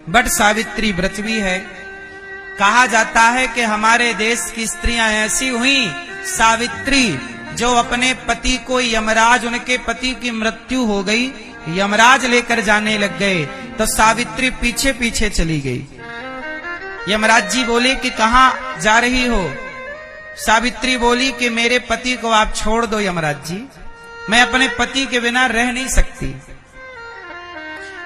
वट सावित्री व्रत भी है। कहा जाता है कि हमारे देश की स्त्रियां ऐसी हुई सावित्री जो अपने पति को यमराज, उनके पति की मृत्यु हो गई, यमराज लेकर जाने लग गए तो सावित्री पीछे पीछे चली गई। यमराज जी बोले कि कहां जा रही हो? सावित्री बोली कि मेरे पति को आप छोड़ दो यमराज जी, मैं अपने पति के बिना रह नहीं सकती।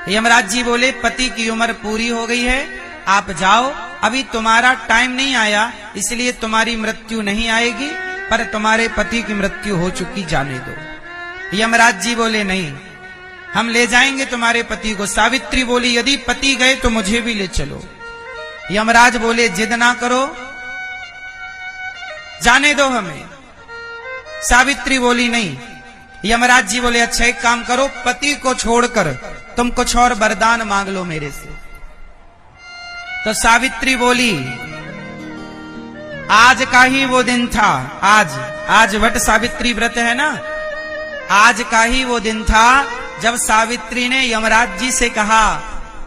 यमराज जी बोले पति की उम्र पूरी हो गई है, आप जाओ, अभी तुम्हारा टाइम नहीं आया, इसलिए तुम्हारी मृत्यु नहीं आएगी, पर तुम्हारे पति की मृत्यु हो चुकी, जाने दो। यमराज जी बोले नहीं, हम ले जाएंगे तुम्हारे पति को। सावित्री बोली यदि पति गए तो मुझे भी ले चलो। यमराज बोले जिद ना करो, जाने दो हमें। सावित्री बोली नहीं। यमराज जी बोले अच्छा एक काम करो, पति को छोड़कर तुम कुछ और वरदान मांग लो मेरे से। तो सावित्री बोली आज का ही वो दिन था, आज वट सावित्री व्रत है ना, आज का ही वो दिन था जब सावित्री ने यमराज जी से कहा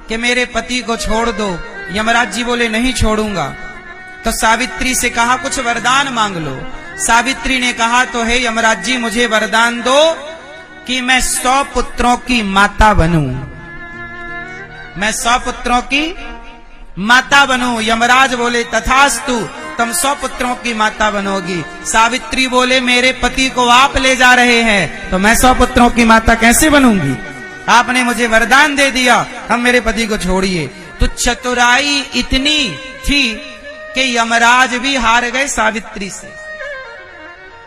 कि मेरे पति को छोड़ दो। यमराज जी बोले नहीं छोड़ूंगा। तो सावित्री से कहा कुछ वरदान मांग लो। सावित्री ने कहा तो हे यमराज जी मुझे वरदान दो कि मैं 100 पुत्रों की माता बनूं, मैं 100 पुत्रों की माता बनूं। यमराज बोले तथास्तु, तुम 100 पुत्रों की माता बनोगी। सावित्री बोले मेरे पति को आप ले जा रहे हैं तो मैं 100 पुत्रों की माता कैसे बनूंगी? आपने मुझे वरदान दे दिया, हम मेरे पति को छोड़िए। तो चतुराई इतनी थी कि यमराज भी हार गए सावित्री से।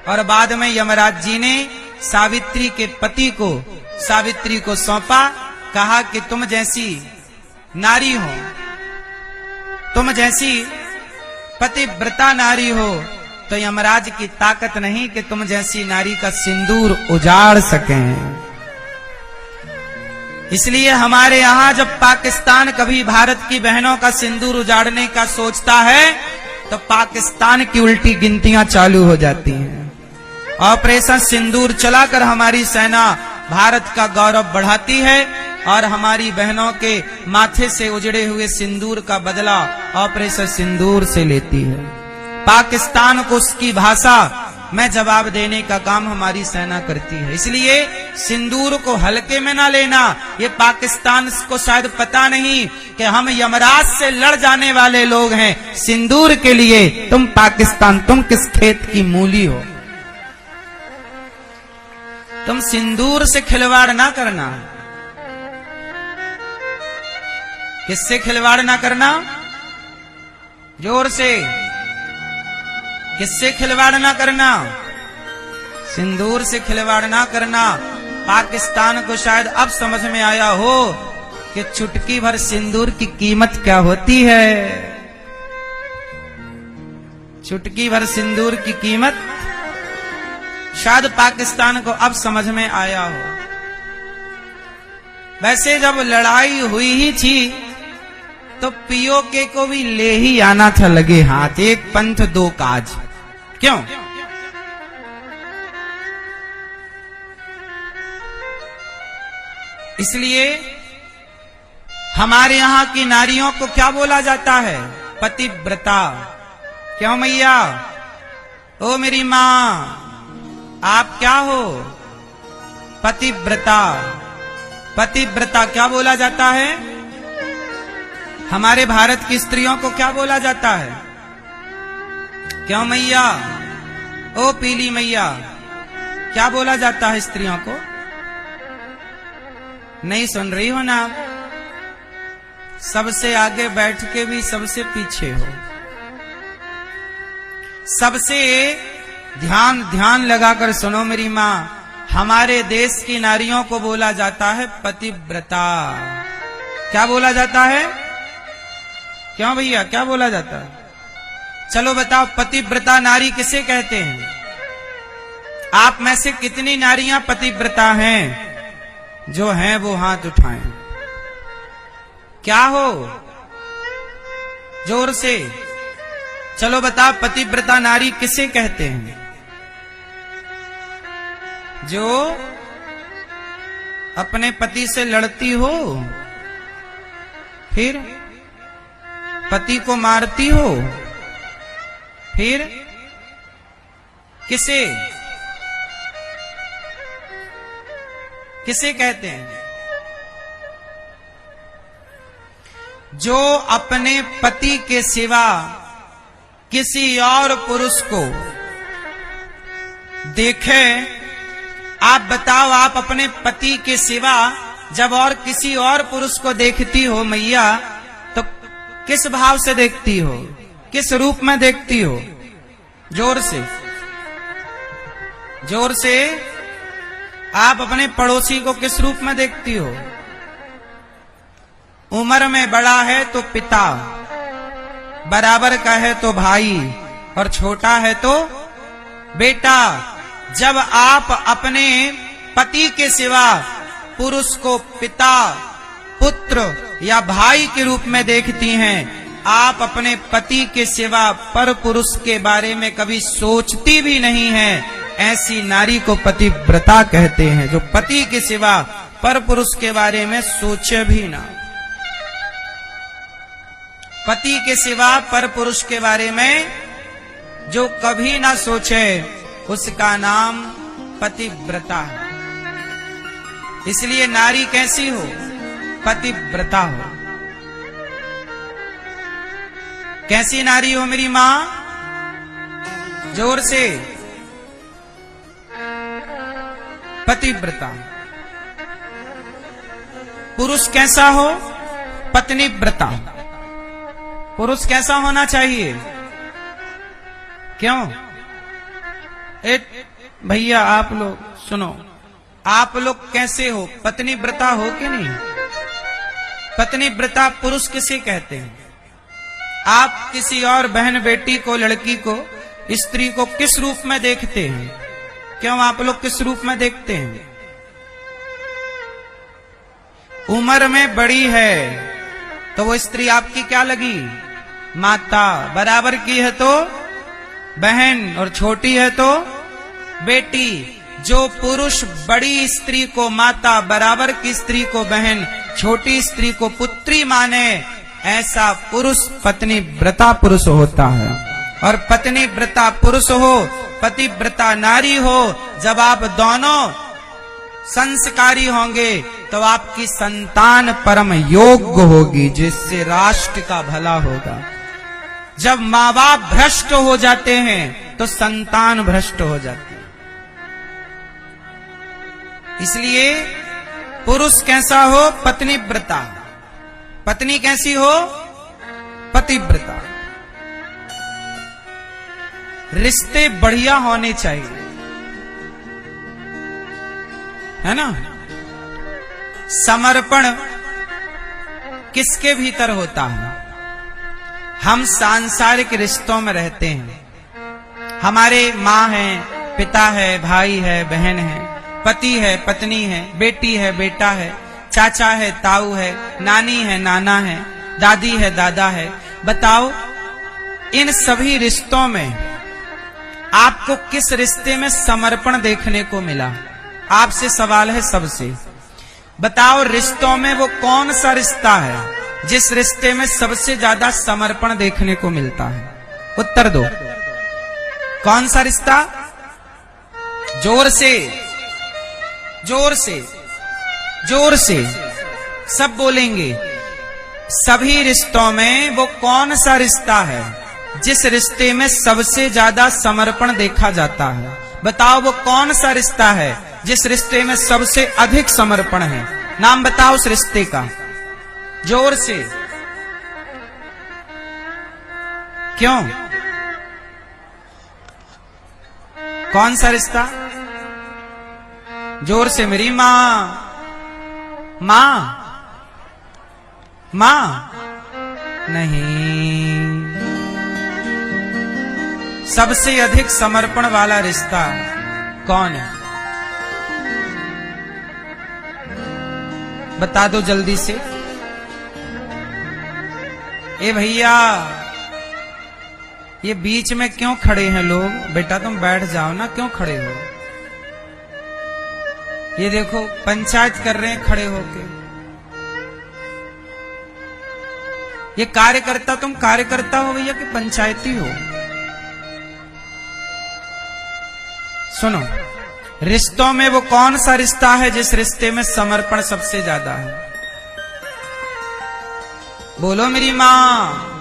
और बाद में यमराज जी ने सावित्री के पति को सावित्री को सौंपा, कहा कि तुम जैसी नारी हो, तुम जैसी पतिव्रता नारी हो तो यमराज की ताकत नहीं कि तुम जैसी नारी का सिंदूर उजाड़ सकें। इसलिए हमारे यहां जब पाकिस्तान कभी भारत की बहनों का सिंदूर उजाड़ने का सोचता है तो पाकिस्तान की उल्टी गिनतियां चालू हो जाती हैं। ऑपरेशन सिंदूर चलाकर हमारी सेना भारत का गौरव बढ़ाती है और हमारी बहनों के माथे से उजड़े हुए सिंदूर का बदला ऑपरेशन सिंदूर से लेती है। पाकिस्तान को उसकी भाषा में जवाब देने का काम हमारी सेना करती है। इसलिए सिंदूर को हल्के में ना लेना। ये पाकिस्तान को शायद पता नहीं कि हम यमराज से लड़ जाने वाले लोग हैं। सिंदूर के लिए तुम पाकिस्तान, तुम किस खेत की मूली हो? तुम सिंदूर से खिलवाड़ ना करना। किससे खिलवाड़ ना करना? जोर से, किससे खिलवाड़ ना करना? सिंदूर से खिलवाड़ ना करना। पाकिस्तान को शायद अब समझ में आया हो कि चुटकी भर सिंदूर की कीमत क्या होती है। चुटकी भर सिंदूर की कीमत शायद पाकिस्तान को अब समझ में आया हो। वैसे जब लड़ाई हुई ही थी तो पीओके को भी ले ही आना था लगे हाथ, एक पंथ दो काज। क्यों? इसलिए हमारे यहां की नारियों को क्या बोला जाता है? पतिव्रता। क्यों मैया? ओ मेरी मां, आप क्या हो? पतिव्रता। पतिव्रता क्या बोला जाता है? हमारे भारत की स्त्रियों को क्या बोला जाता है? क्यों मैया? ओ पीली मैया, क्या बोला जाता है स्त्रियों को? नहीं सुन रही हो ना? सबसे आगे बैठ के भी सबसे पीछे हो। सबसे ध्यान लगाकर सुनो मेरी मां। हमारे देश की नारियों को बोला जाता है पतिव्रता। क्या बोला जाता है? क्यों भैया, क्या बोला जाता है? चलो बताओ, पतिव्रता नारी किसे कहते हैं? आप में से कितनी नारियां पतिव्रता हैं? जो हैं वो हाथ उठाएं। क्या हो? जोर से चलो बताओ, पतिव्रता नारी किसे कहते हैं? जो अपने पति से लड़ती हो, फिर पति को मारती हो, फिर किसे किसे कहते हैं? जो अपने पति के सिवा किसी और पुरुष को देखे। आप बताओ, आप अपने पति के सिवा जब और किसी और पुरुष को देखती हो मैया, तो किस भाव से देखती हो, किस रूप में देखती हो? जोर से, जोर से। आप अपने पड़ोसी को किस रूप में देखती हो? उम्र में बड़ा है तो पिता, बराबर का है तो भाई, और छोटा है तो बेटा। जब आप अपने पति के सिवा पुरुष को पिता, पुत्र या भाई के रूप में देखती हैं, आप अपने पति के सिवा पर पुरुष के बारे में कभी सोचती भी नहीं हैं। ऐसी नारी को पतिव्रता कहते हैं, जो पति के सिवा पर पुरुष के बारे में सोचे भी ना। पति के सिवा पर पुरुष के बारे में जो कभी ना सोचे, उसका नाम पतिव्रता है। इसलिए नारी कैसी हो? पतिव्रता हो। कैसी नारी हो मेरी मां? जोर से। पतिव्रता। पुरुष कैसा हो? पत्नीव्रता। पुरुष कैसा होना चाहिए? क्यों? भैया आप लोग सुनो, आप लोग कैसे हो? पत्नीव्रता हो कि नहीं? पत्नीव्रता पुरुष किसे कहते हैं? आप किसी और बहन, बेटी को, लड़की को, स्त्री को किस रूप में देखते हैं? क्यों आप लोग किस रूप में देखते हैं? उम्र में बड़ी है तो वो स्त्री आपकी क्या लगी? माता। बराबर की है तो बहन, और छोटी है तो बेटी। जो पुरुष बड़ी स्त्री को माता, बराबर की स्त्री को बहन, छोटी स्त्री को पुत्री माने, ऐसा पुरुष पत्नीव्रता पुरुष होता है। और पत्नीव्रता पुरुष हो, पतिव्रता नारी हो, जब आप दोनों संस्कारी होंगे तो आपकी संतान परम योग्य होगी, जिससे राष्ट्र का भला होगा। जब माँ बाप भ्रष्ट हो जाते हैं तो संतान भ्रष्ट हो जाती है। इसलिए पुरुष कैसा हो? पत्नीव्रता। पत्नी कैसी हो? पतिव्रता। रिश्ते बढ़िया होने चाहिए, है ना? समर्पण किसके भीतर होता है? हम सांसारिक रिश्तों में रहते हैं। हमारे माँ है, पिता है, भाई है, बहन है, पति है, पत्नी है, बेटी है, बेटा है, चाचा है, ताऊ है, नानी है, नाना है, दादी है, दादा है। बताओ, इन सभी रिश्तों में आपको किस रिश्ते में समर्पण देखने को मिला? आपसे सवाल है सबसे। बताओ, रिश्तों में वो कौन सा रिश्ता है जिस रिश्ते में सबसे ज्यादा समर्पण देखने को मिलता है? उत्तर दो। कौन सा रिश्ता? जोर से, जोर से, जोर से सब बोलेंगे। सभी रिश्तों में वो कौन सा रिश्ता है जिस रिश्ते में सबसे ज्यादा समर्पण देखा जाता है? बताओ, वो कौन सा रिश्ता है जिस रिश्ते में सबसे अधिक समर्पण है? नाम बताओ उस रिश्ते का, जोर से। क्यों? कौन सा रिश्ता? जोर से मेरी मां। मां? मां नहीं। सबसे अधिक समर्पण वाला रिश्ता कौन है? बता दो जल्दी से। ए भैया, ये बीच में क्यों खड़े हैं लोग? बेटा तुम बैठ जाओ ना, क्यों खड़े हो? ये देखो पंचायत कर रहे हैं खड़े होके। ये कार्यकर्ता, तुम कार्यकर्ता हो भैया कि पंचायती हो? सुनो, रिश्तों में वो कौन सा रिश्ता है जिस रिश्ते में समर्पण सबसे ज्यादा है? बोलो मेरी मां।